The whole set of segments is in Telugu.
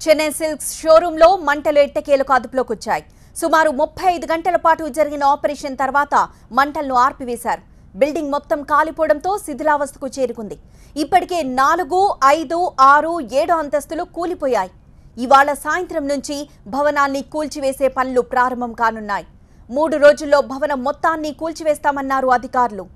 చెన్నై సిల్క్స్ షోరూంలో మంటలు ఎట్టకేలకు అదుపులోకి వచ్చాయి. సుమారు 35 గంటల పాటు జరిగిన ఆపరేషన్ తర్వాత మంటలను ఆర్పివేశారు. బిల్డింగ్ మొత్తం కాలిపోవడంతో శిథిలావస్థకు చేరుకుంది. ఇప్పటికే 4, 5, 6, 7 అంతస్తులు కూలిపోయాయి. ఇవాళ సాయంత్రం నుంచి భవనాన్ని కూల్చివేసే పనులు ప్రారంభం కానున్నాయి. 3 రోజుల్లో భవనం మొత్తాన్ని కూల్చివేస్తామన్నారు అధికారులు.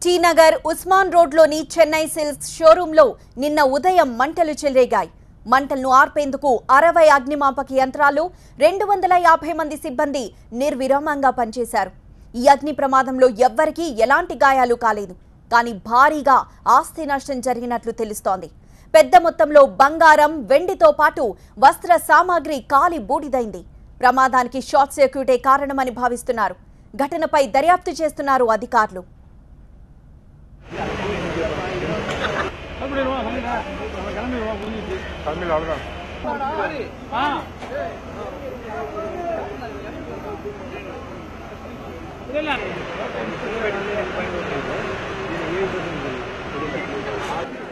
టీనగర్ ఉస్మాన్ రోడ్లోని చెన్నై సిల్క్స్ షోరూంలో నిన్న ఉదయం మంటలు చెలరేగాయి. మంటలను ఆర్పేందుకు 60 అగ్నిమాపక యంత్రాలు, 250 మంది సిబ్బంది నిర్విరామంగా పనిచేశారు. ఈ అగ్ని ప్రమాదంలో ఎవ్వరికీ ఎలాంటి గాయాలు కాలేదు. కానీ భారీగా ఆస్తి నష్టం జరిగినట్లు తెలుస్తోంది. పెద్ద మొత్తంలో బంగారం, వెండితో పాటు వస్త్ర సామాగ్రి కాలి బూడిదైంది. ప్రమాదానికి షార్ట్ సర్క్యూటే కారణమని భావిస్తున్నారు. ఘటనపై దర్యాప్తు చేస్తున్నారు అధికారులు. Gracias.